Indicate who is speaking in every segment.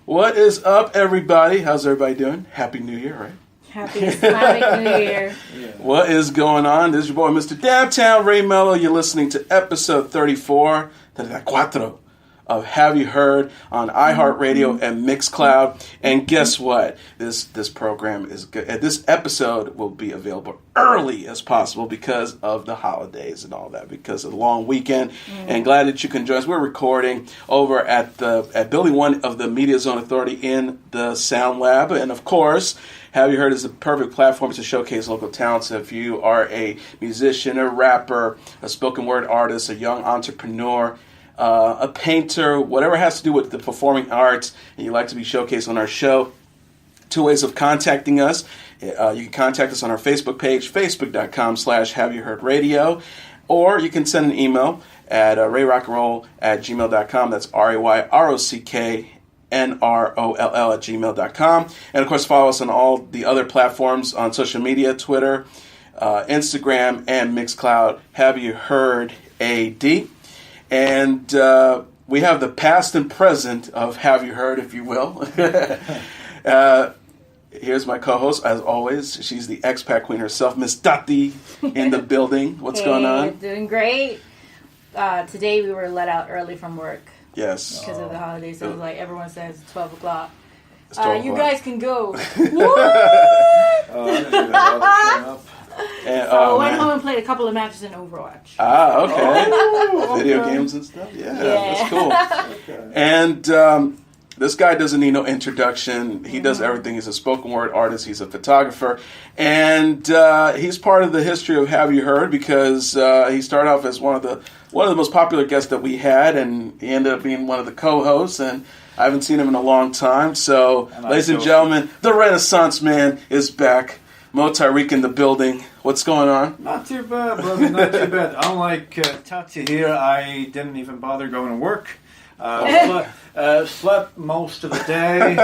Speaker 1: What is up, everybody? How's everybody doing? Happy New Year, right?
Speaker 2: Happy Islamic New Year.
Speaker 1: Yeah. What is going on? This is your boy, Mr. Dabtown, Ray Melo. You're listening to episode 34 of Have You Heard on iHeartRadio and Mixcloud. And guess what? This program is good. This episode will be available early as possible because of the holidays and all that, because of the long weekend. And glad that you can join us. We're recording over at Building 1 of the Media Zone Authority in the Sound Lab. And of course, Have You Heard is the perfect platform to showcase local talents. If you are a musician, a rapper, a spoken word artist, a young entrepreneur, a painter, whatever has to do with the performing arts, and you'd like to be showcased on our show, two ways of contacting us. You can contact us on our Facebook page, facebook.com/haveyouheardradio, or you can send an email at rayrockandroll@gmail.com. That's RAYROCKNROLL@gmail.com. And of course, follow us on all the other platforms on social media, Twitter, Instagram, and Mixcloud. Have You Heard AD? And we have the past and present of Have You Heard, if you will. Here's my co-host, as always. She's the expat queen herself, Miss Dati, in the building. What's going on?
Speaker 2: Doing great. Today we were let out early from work.
Speaker 1: Yes.
Speaker 2: Because of the holidays. So it was like everyone says it's 12 o'clock.
Speaker 1: It's 12
Speaker 2: you
Speaker 1: o'clock.
Speaker 2: guys can go. What?
Speaker 1: And,
Speaker 2: so I went home and played a couple of matches in Overwatch.
Speaker 1: Ah, okay. Video games and stuff? Yeah. That's cool. Okay. And this guy doesn't need no introduction. He does everything. He's a spoken word artist. He's a photographer. And he's part of the history of Have You Heard because he started off as one of the most popular guests that we had, and he ended up being one of the co-hosts, and I haven't seen him in a long time. So, ladies and gentlemen, the Renaissance Man is back. Mo Tariq in the building. What's going on?
Speaker 3: Not too bad, brother. Not too bad. Unlike Tati here, I didn't even bother going to work. Slept most of the day,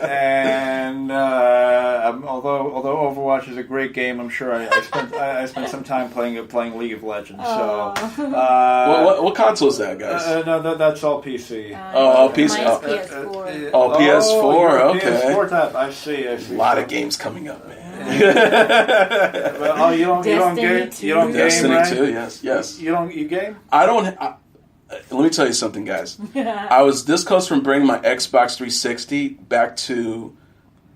Speaker 3: and although Overwatch is a great game, I'm sure I spent some time playing League of Legends. So,
Speaker 1: what console is that, guys?
Speaker 3: No, that's all PC.
Speaker 1: All PC.
Speaker 2: PS4.
Speaker 1: PS4. Okay.
Speaker 3: PS4 type. I see.
Speaker 1: A lot of games coming up, man.
Speaker 3: Well, you don't game. You don't game,
Speaker 1: Destiny
Speaker 3: right?
Speaker 1: 2. Yes.
Speaker 3: You game?
Speaker 1: I don't. Let me tell you something, guys. I was this close from bringing my Xbox 360 back to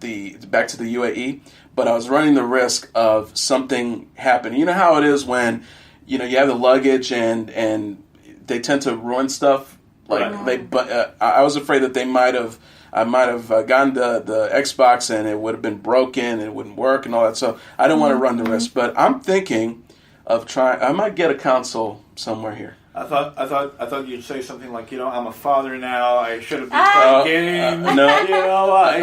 Speaker 1: the UAE, but I was running the risk of something happening. You know how it is when you have the luggage and they tend to ruin stuff. But I was afraid that I might have gotten the Xbox and it would have been broken and it wouldn't work and all that. So I didn't want to run the risk. But I'm thinking of trying. I might get a console somewhere here.
Speaker 3: I thought you'd say something like, I'm a father now. I should have been playing games.
Speaker 1: No,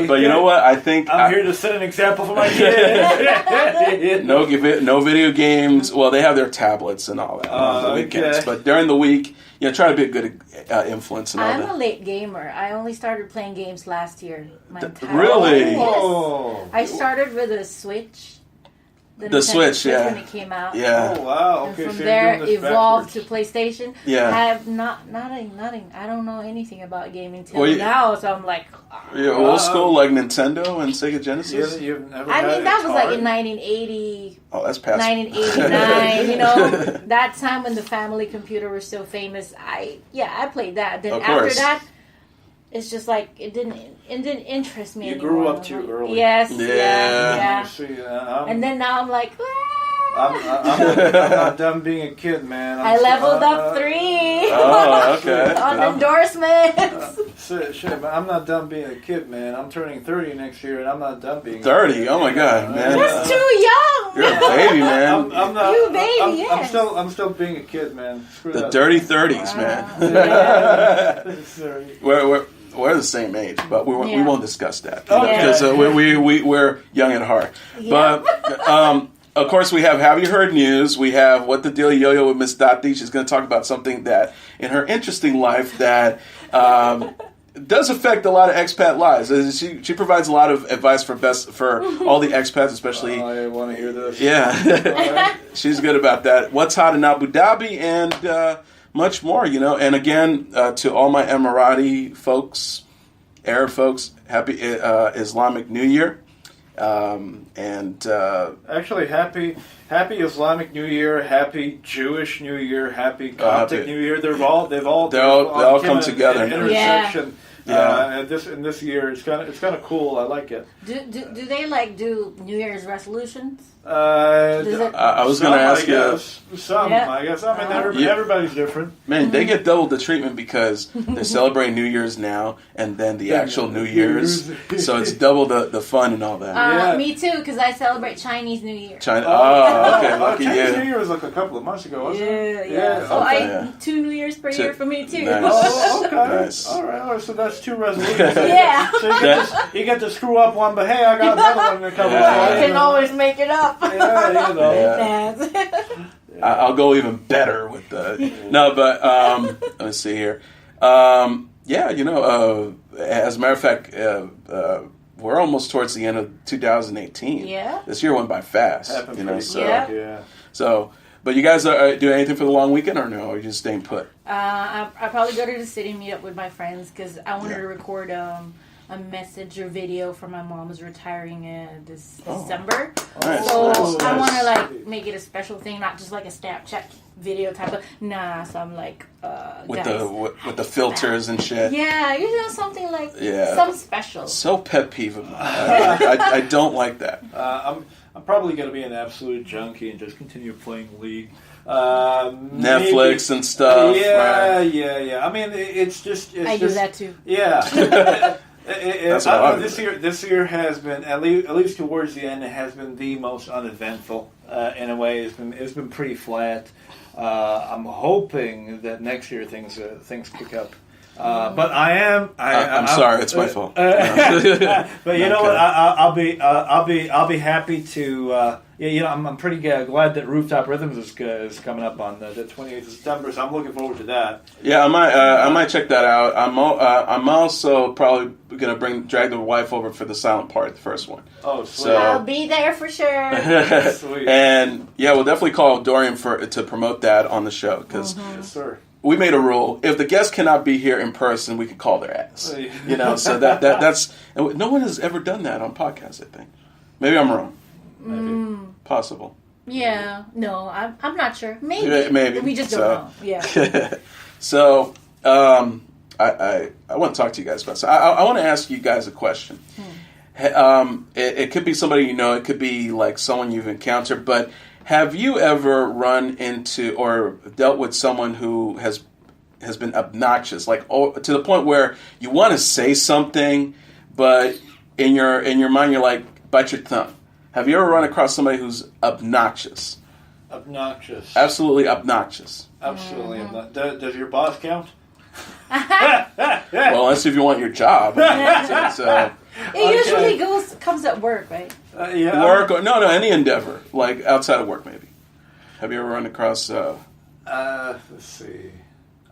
Speaker 1: but you know what? I think
Speaker 3: I'm here to set an example for my kids.
Speaker 1: No video games. Well, they have their tablets and all that on the weekends.
Speaker 3: Okay.
Speaker 1: But during the week, try to be a good influence and all that.
Speaker 2: I'm a late gamer. I only started playing games last year.
Speaker 1: Really?
Speaker 2: Yes. I started with a Switch.
Speaker 1: The Switch, yeah.
Speaker 2: When it came out.
Speaker 1: Yeah.
Speaker 3: Oh, wow. Okay,
Speaker 2: and from
Speaker 3: so
Speaker 2: there, evolved to PlayStation.
Speaker 1: Yeah.
Speaker 2: I have nothing. I don't know anything about gaming till now, so I'm like...
Speaker 1: You're old school, like Nintendo and Sega Genesis?
Speaker 3: You've never
Speaker 2: that was like in 1980...
Speaker 1: Oh, that's past.
Speaker 2: 1989, that time when the family computer was so famous, I played that. Then after that, it's just like it didn't interest me anymore.
Speaker 3: You grew up too early.
Speaker 2: Yes.
Speaker 1: Yeah.
Speaker 2: And then now I'm like,
Speaker 3: I'm not done being a kid, man.
Speaker 2: I leveled up 3
Speaker 1: okay.
Speaker 2: on endorsements.
Speaker 3: Shit, man, I'm not done being a kid, man. I'm turning 30 next year, and I'm not done being
Speaker 1: 30. Oh my God, man!
Speaker 2: That's too young.
Speaker 1: You're a baby, man.
Speaker 3: I'm not.
Speaker 2: You baby, yes.
Speaker 3: I'm still being a kid, man. Screw
Speaker 1: the
Speaker 3: that.
Speaker 1: dirty 30s, man. We're the same age, but we won't discuss that because we're young at heart.
Speaker 2: Yeah.
Speaker 1: But of course, we have You Heard news? We have What the Deal Yo-Yo with Miss Dati. She's going to talk about something that in her interesting life that does affect a lot of expat lives. She provides a lot of advice for all the expats, especially.
Speaker 3: I want to hear this.
Speaker 1: Yeah, she's good about that. What's hot in Abu Dhabi and much more, And again, to all my Emirati folks Arab folks, happy Islamic New Year.
Speaker 3: Actually, happy Islamic New Year, happy Jewish New Year, happy Coptic New Year. They've all
Speaker 1: come together.
Speaker 3: Intersection.
Speaker 1: Yeah.
Speaker 3: This year, it's kind of cool. I like it.
Speaker 2: Do they like do New Year's resolutions?
Speaker 1: I was going to ask you.
Speaker 3: Some, yeah. I guess. I mean, everybody's different.
Speaker 1: Man, they get double the treatment because they celebrate New Year's now and then the actual New Year's. So it's double the fun and all that.
Speaker 2: Me too, because I celebrate Chinese New Year.
Speaker 1: Okay, lucky you.
Speaker 3: Chinese New Year was like a couple of months ago, wasn't it?
Speaker 2: Yeah. So okay. 2 New Years per year for me too.
Speaker 1: Nice.
Speaker 3: Oh, okay.
Speaker 1: Nice.
Speaker 3: All right. So that's 2 resolutions.
Speaker 2: Yeah.
Speaker 3: So you get to screw up one, but hey, I got another one in a couple of
Speaker 2: months. You can always make it up.
Speaker 3: Yeah,
Speaker 1: I'll go even better with the let me see here. As a matter of fact, we're almost towards the end of 2018.
Speaker 2: Yeah,
Speaker 1: this year went by fast. So, but you guys do anything for the long weekend or no? Or are you just staying put?
Speaker 2: I probably go to the city, meet up with my friends because I wanted to record a message or video for my mom who's retiring this December.
Speaker 1: Nice.
Speaker 2: So I want to make it a special thing, not just like a Snapchat video type of. So I'm like
Speaker 1: with the filters and shit.
Speaker 2: Yeah, something like something special.
Speaker 1: So pet peeve of mine. I don't like that.
Speaker 3: I'm probably going to be an absolute junkie and just continue playing League.
Speaker 1: Netflix and stuff.
Speaker 3: Yeah. I mean, it's just.
Speaker 2: I do that too.
Speaker 3: Yeah. This year has been at least towards the end. It has been the most uneventful in a way. It's been pretty flat. I'm hoping that next year things pick up. But I'm
Speaker 1: sorry, it's my fault.
Speaker 3: But you know what? I'll be happy to. I'm pretty glad that Rooftop Rhythms is coming up on the 28th of September, so I'm looking forward to that.
Speaker 1: Yeah, I might check that out. I'm also probably gonna drag the wife over for the silent part, the first one.
Speaker 3: Oh, sweet.
Speaker 1: So,
Speaker 2: I'll be there for sure.
Speaker 1: Sweet. And we'll definitely call Dorian to promote that on the show because.
Speaker 3: Yes, sir.
Speaker 1: We made a rule: if the guests cannot be here in person, we can call their ass. So that's no one has ever done that on podcasts. I think maybe I'm wrong. Maybe possible.
Speaker 2: Yeah, no, I'm not sure. Maybe we just don't know. Yeah.
Speaker 1: So I want to talk to you guys about. So I want to ask you guys a question. It could be somebody you know. It could be like someone you've encountered, but. Have you ever run into or dealt with someone who has been obnoxious, to the point where you want to say something, but in your mind you're like, bite your tongue? Have you ever run across somebody who's obnoxious?
Speaker 3: Obnoxious.
Speaker 1: Absolutely obnoxious.
Speaker 3: Absolutely. Does your boss count?
Speaker 1: Well, unless if you want your job.
Speaker 2: It usually comes at work, right?
Speaker 1: Work or no, any endeavor, like outside of work, maybe. Have you ever run across?
Speaker 3: Let's see,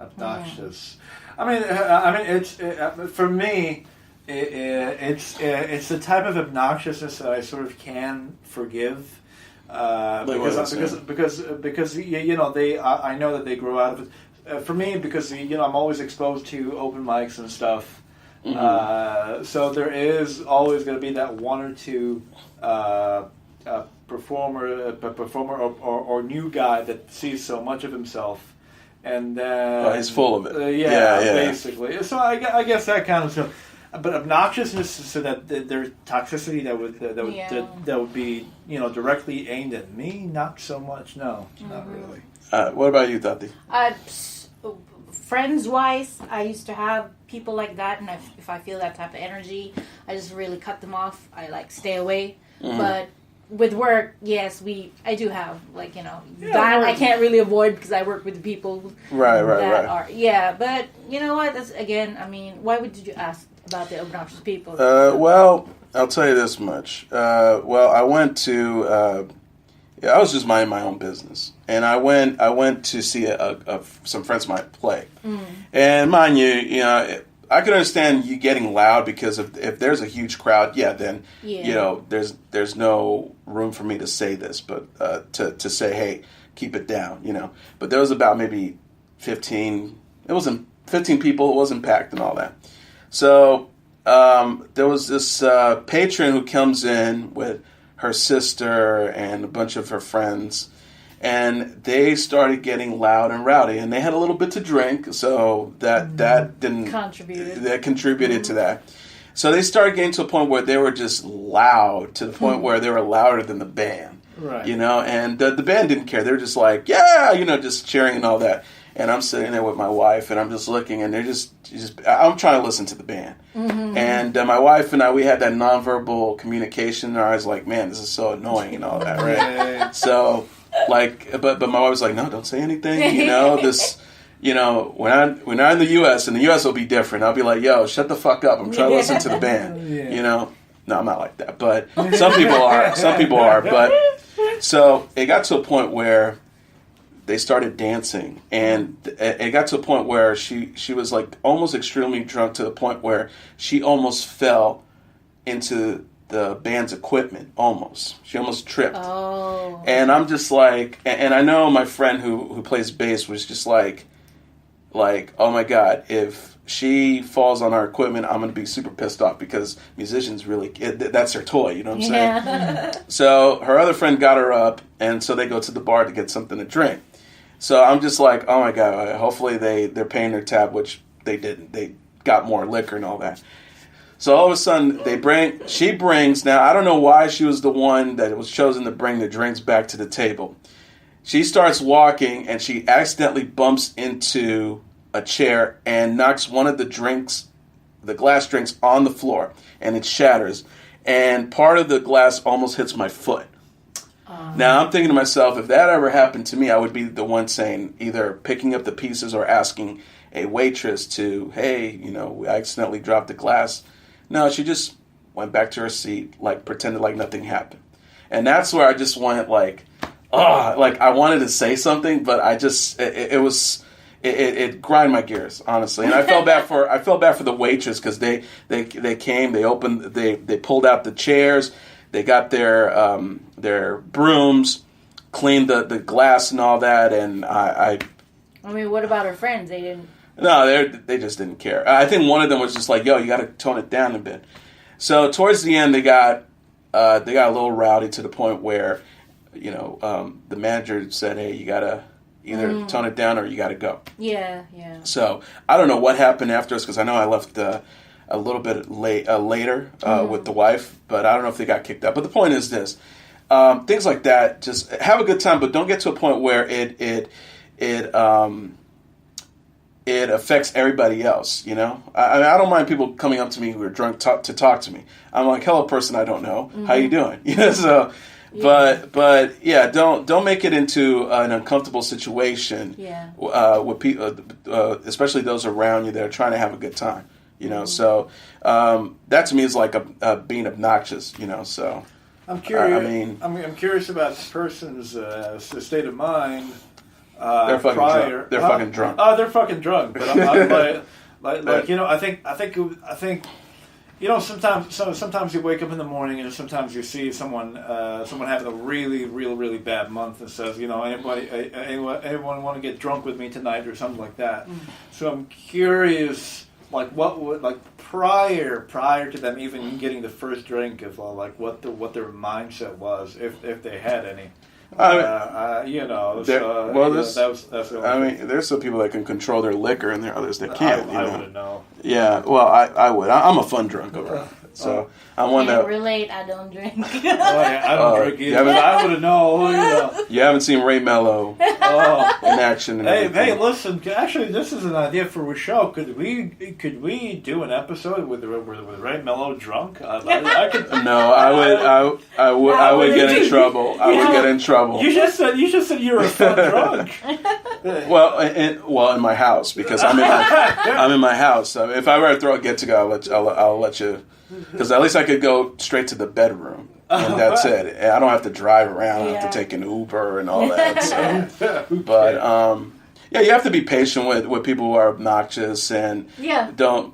Speaker 3: obnoxious. I mean, it's for me. It's the type of obnoxiousness that I sort of can forgive. Because I know that they grow out of it. For me, because I'm always exposed to open mics and stuff. Mm-hmm. So there is always going to be that one or two performer or new guy that sees so much of himself, and then
Speaker 1: he's full of it.
Speaker 3: Basically. So I guess that kind of stuff. But obnoxiousness, so that there's toxicity that would be directly aimed at me, not so much. No, not really.
Speaker 1: What about you, Tati?
Speaker 2: Friends-wise, I used to have people like that, and if I feel that type of energy, I just really cut them off. I stay away. Mm-hmm. But with work, yes, I do have that I can't really avoid because I work with people
Speaker 1: right.
Speaker 2: But you know what? That's again. I mean, why did you ask about the obnoxious people?
Speaker 1: Well, I'll tell you this much. I went to. I was just minding my own business, and I went to see some friends of mine play. Mm. And mind you, I can understand you getting loud because if there's a huge crowd, then there's no room for me to say this, but to say, hey, keep it down, But there was about maybe 15. It wasn't 15 people. It wasn't packed and all that. So there was this patron who comes in with her sister and a bunch of her friends, and they started getting loud and rowdy, and they had a little bit to drink, so that didn't contributed to that. So they started getting to a point where they were just loud, to the point where they were louder than the band.
Speaker 3: Right.
Speaker 1: And the band didn't care. They were just like, yeah, just cheering and all that. And I'm sitting there with my wife, and I'm just looking, and they're just I'm trying to listen to the band. Mm-hmm. And my wife and I, we had that nonverbal communication, and I was like, man, this is so annoying and all that, right? So, but my wife was like, no, don't say anything, this... we're not in the U.S., and the U.S. will be different. I'll be like, yo, shut the fuck up. I'm trying to listen to the band. No, I'm not like that. But some people are. But so it got to a point where they started dancing, and it got to a point where she was like almost extremely drunk, to the point where she almost fell into the band's equipment. She almost tripped. Oh. And I'm just like, and I know my friend who plays bass was just like, oh my God, if she falls on our equipment, I'm going to be super pissed off, because musicians really, that's their toy, you know what I'm saying? So her other friend got her up, and so they go to the bar to get something to drink. So I'm just like, oh my God, hopefully they're paying their tab, which they didn't. They got more liquor and all that. So all of a sudden, she brings, now I don't know why she was the one that was chosen to bring the drinks back to the table. She starts walking, and she accidentally bumps into a chair and knocks one of the glass drinks on the floor, and it shatters. And part of the glass almost hits my foot. Now I'm thinking to myself, if that ever happened to me, I would be the one saying, either picking up the pieces or asking a waitress to, hey, we accidentally dropped the glass. No, she just went back to her seat, pretended like nothing happened. And that's where I just wanted, I wanted to say something, but I just, it grind my gears, honestly. And I felt bad for the waitress, because they came, they opened, they pulled out the chairs, they got their brooms, cleaned the glass and all that, and I
Speaker 2: mean, what about her friends? They didn't.
Speaker 1: No, they just didn't care. I think one of them was just like, yo, you got to tone it down a bit. So towards the end, they got a little rowdy, to the point where, the manager said, hey, you got to either tone it down or you got to go. Yeah. So I don't know what happened after us, because I know I left a little bit later with the wife, but I don't know if they got kicked out. But the point is this. Things like that, just have a good time, but don't get to a point where it affects everybody else, I don't mind people coming up to me who are drunk to talk to me. I'm like, hello, person I don't know. How you doing? So... Yeah. But yeah, don't make it into an uncomfortable situation. Yeah. With people, especially those around you that are trying to have a good time. So that to me is like being obnoxious. So
Speaker 3: I'm curious. I'm curious about the person's state of mind.
Speaker 1: They're fucking drunk. They're fucking drunk.
Speaker 3: Oh, they're fucking drunk. But I'm I think. Sometimes you wake up in the morning, and sometimes you see someone having a really bad month, and says, anyone want to get drunk with me tonight, or something like that. So I'm curious, what would, prior to them even getting the first drink, of what their mindset was, if they had any. That's
Speaker 1: there's some people that can control their liquor, and there are others that can't.
Speaker 3: I wouldn't know.
Speaker 1: Yeah, well, I would. I'm a fun drunk overall. So I'm one that
Speaker 2: relate. I don't drink.
Speaker 3: I don't drink either. But I wouldn't know.
Speaker 1: You haven't seen Ray Melo in action.
Speaker 3: Hey, listen. Actually, this is an idea for a show. Could we do an episode with Ray Melo drunk? I could.
Speaker 1: No, I would get in trouble. I would get in trouble.
Speaker 3: You just said you were a fun drunk.
Speaker 1: Well, in my house, because I'm in my house. If I were to throw a get together, I'll let you. Because at least I could go straight to the bedroom, and that's it. I don't have to drive around. I don't have to take an Uber and all that. So. But you have to be patient with people who are obnoxious, and don't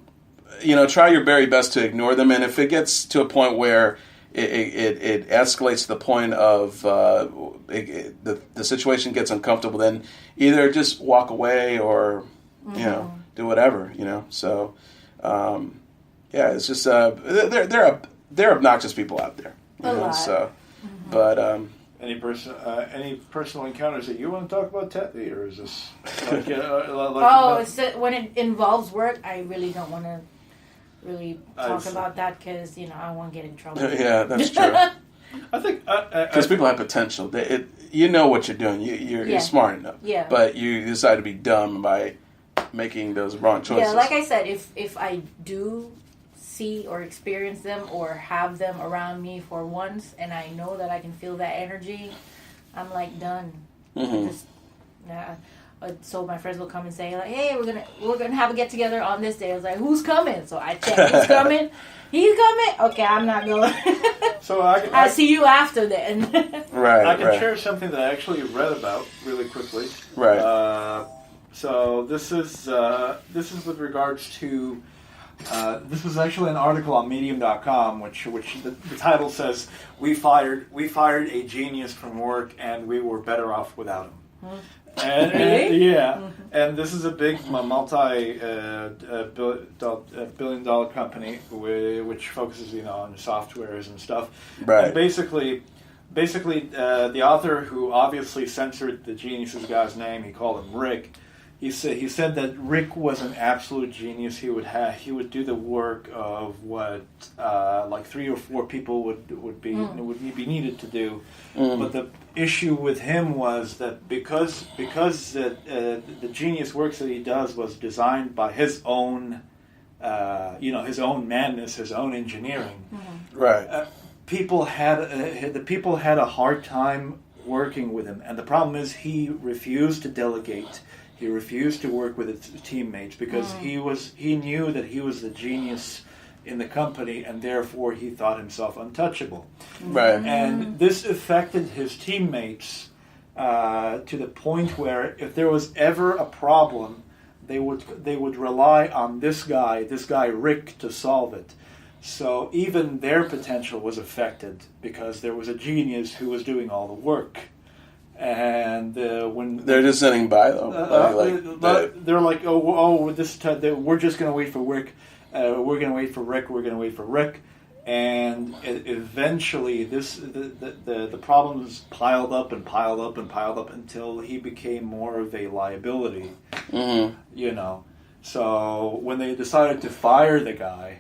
Speaker 1: try your very best to ignore them. And if it gets to a point where it escalates to the point of the situation gets uncomfortable, then either just walk away or do whatever. So. Yeah, it's just they're obnoxious people out there.
Speaker 2: A lot.
Speaker 1: So, but
Speaker 3: any personal encounters that you want to talk about, Teddy, or is this like,
Speaker 2: it's when it involves work, I really don't want to really talk about that because I don't want to get in trouble.
Speaker 1: Yeah, that's true.
Speaker 3: I think
Speaker 1: because people have potential. You know what you're doing. You're smart enough.
Speaker 2: Yeah.
Speaker 1: But you decide to be dumb by making those wrong choices.
Speaker 2: Yeah, like I said, if I do see or experience them or have them around me for once, and I know that I can feel that energy, I'm like done. So my friends will come and say like, "Hey, we're gonna have a get together on this day." I was like, "Who's coming?" So I check. Who's coming? He's coming. Okay, I'm not going.
Speaker 3: So
Speaker 2: I'll see you after then.
Speaker 1: Right.
Speaker 3: I can share something that I actually read about really quickly.
Speaker 1: Right.
Speaker 3: So this is with regards to. This was actually an article on Medium.com, which the title says, "We fired a genius from work, and we were better off without him." And and this is a big multi-billion-dollar company which focuses on softwares and stuff.
Speaker 1: Right.
Speaker 3: And basically, the author, who obviously censored the genius's guy's name, he called him Rick. He said that Rick was an absolute genius. He would do the work of what like 3 or 4 people would be needed to do. But the issue with him was that because the genius works that he does was designed by his own his own madness, his own engineering.
Speaker 1: Right.
Speaker 3: People had a hard time working with him, and the problem is he refused to delegate. He refused to work with his teammates because he knew that he was the genius in the company, and therefore he thought himself untouchable.
Speaker 1: Right.
Speaker 3: And this affected his teammates to the point where if there was ever a problem, they would rely on this guy Rick, to solve it. So even their potential was affected because there was a genius who was doing all the work. And when
Speaker 1: they're just sitting by though,
Speaker 3: they're like, we're just going to wait for Rick. We're going to wait for Rick. We're going to wait for Rick. And eventually, the problems piled up and piled up and piled up until he became more of a liability. So when they decided to fire the guy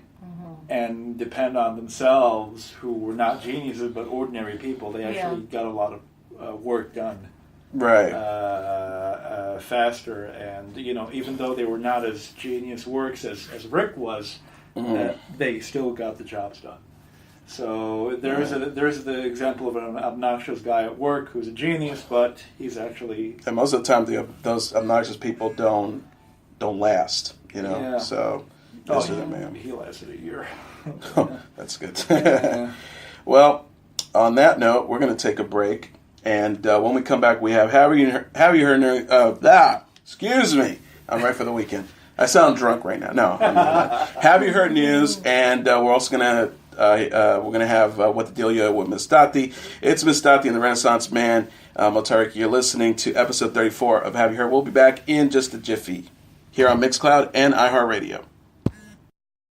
Speaker 3: and depend on themselves, who were not geniuses but ordinary people, they actually got a lot of work done faster, and even though they were not as genius works as Rick was, they still got the jobs done. So there's the example of an obnoxious guy at work who's a genius, but he's actually,
Speaker 1: and most of the time those obnoxious people don't last. So
Speaker 3: he lasted a year.
Speaker 1: That's good. Well, on that note, we're going to take a break. And when we come back, we have you heard excuse me. I'm ready for the weekend. I sound drunk right now. No, I'm not. Have you heard news? And we're also gonna have what the deal is with Miss Tati. It's Miss Tati and the Renaissance Man. Motarik, you're listening to episode 34 of Have You Heard. We'll be back in just a jiffy here on Mixcloud and iHeartRadio.